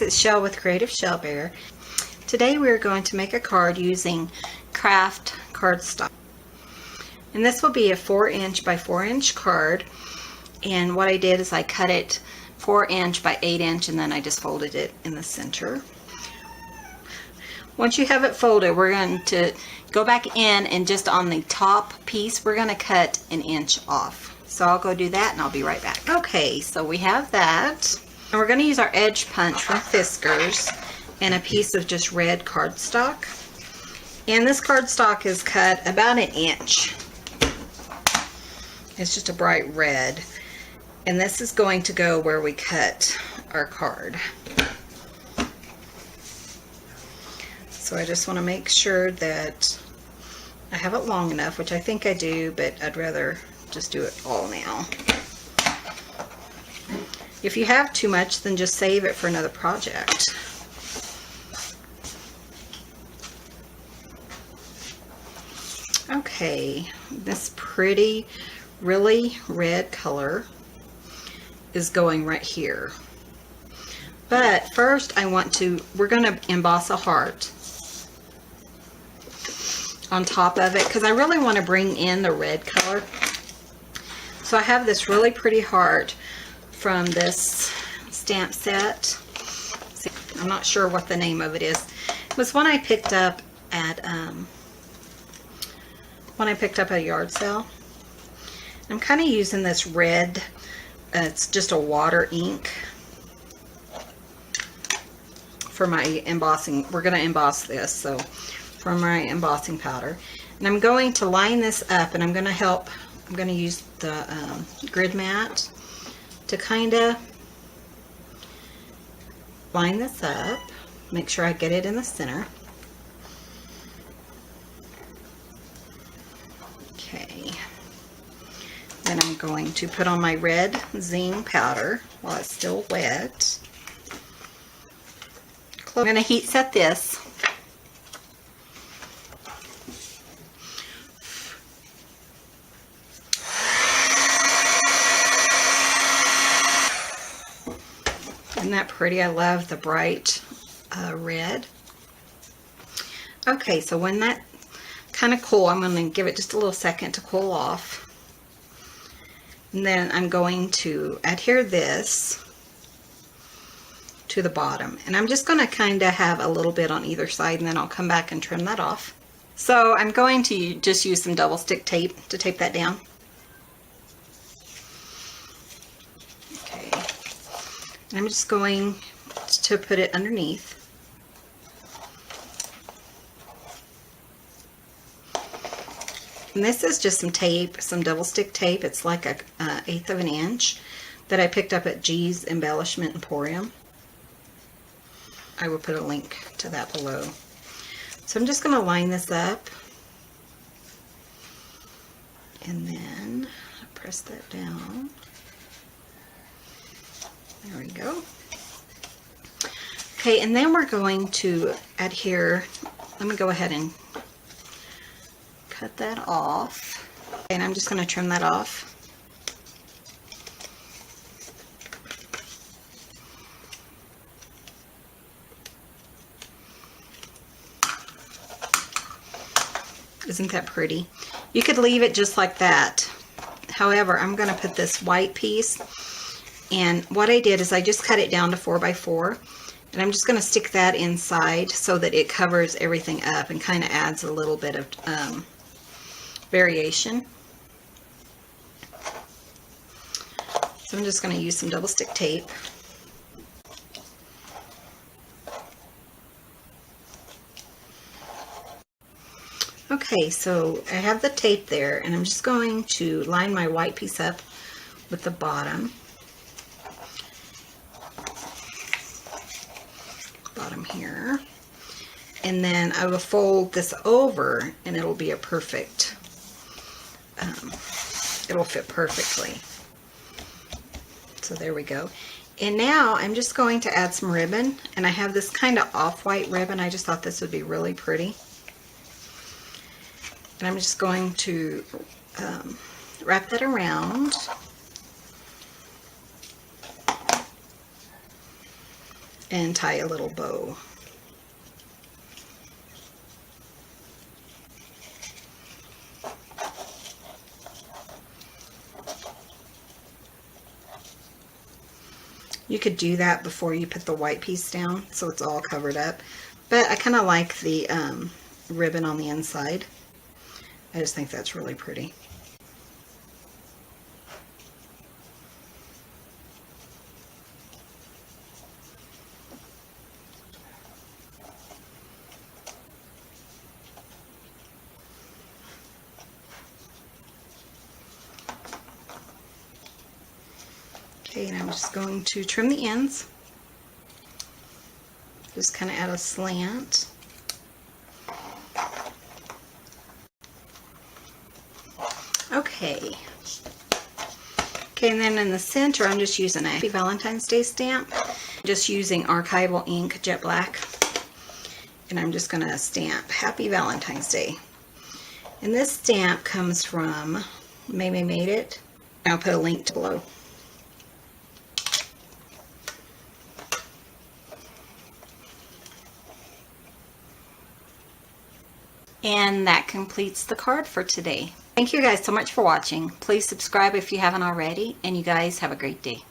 guys, it's Shell with Creative Shell Bear. Today we're going to make a card using craft cardstock. And this will be a 4" by 4" card. And what I did is I cut it 4" by 8" and then I just folded it in the center. Once you have it folded, we're going to go back in and just on the top piece, we're going to cut 1 inch off. So I'll go do that and I'll be right back. Okay, so we have that. And we're going to use our edge punch from Fiskars and a piece of just red cardstock. And this cardstock is cut about 1 inch. It's just a bright red. And this is going to go where we cut our card. So I just want to make sure that I have it long enough, which I think I do, but I'd rather just do it all now. If you have too much, then just save it for another project. Okay, this pretty, really red color is going right here. But first we're going to emboss a heart on top of it because I really want to bring in the red color. So I have this really pretty heart from this stamp set. I'm not sure what the name of it is. It was one I picked up at a yard sale. I'm kind of using this red. It's just a water ink for my embossing. We're going to emboss this, so for my embossing powder. And I'm going to line this up, and I'm going to use the grid mat to kind of line this up. Make sure I get it in the center. Okay. Then I'm going to put on my red zing powder while it's still wet. I'm going to heat set this. Isn't that pretty? I love the bright red. Okay, so when that kind of cool, I'm going to give it just a little second to cool off. And then I'm going to adhere this to the bottom. And I'm just going to kind of have a little bit on either side, and then I'll come back and trim that off. So I'm going to just use some double stick tape to tape that down. Okay. And I'm just going to put it underneath. And this is just some tape, some double stick tape. It's like a 1/8 of an inch that I picked up at G's Embellishment Emporium. I will put a link to that below. So I'm just going to line this up. And then press that down. There we go. Okay, and then we're going to adhere. Let me go ahead and cut that off. And I'm just going to trim that off. Isn't that pretty? You could leave it just like that. However, I'm going to put this white piece, and what I did is I just cut it down to 4 by 4, and I'm just going to stick that inside so that it covers everything up and kind of adds a little bit of variation. So I'm just going to use some double stick tape. Okay, so I have the tape there, and I'm just going to line my white piece up with the bottom here, and then I will fold this over, and it'll be a perfect, it'll fit perfectly. So there we go. And now I'm just going to add some ribbon, and I have this kind of off-white ribbon. I just thought this would be really pretty. And I'm just going to wrap that around. and tie a little bow. You could do that before you put the white piece down so it's all covered up. But I kind of like the ribbon on the inside. I just think that's really pretty. Okay, and I'm just going to trim the ends. Just kind of add a slant. Okay. Okay, and then in the center, I'm just using a Happy Valentine's Day stamp. Just using archival ink, jet black. And I'm just going to stamp Happy Valentine's Day. And this stamp comes from Maymay Made It. I'll put a link below. And that completes the card for today. Thank you guys so much for watching. Please subscribe if you haven't already, and you guys have a great day.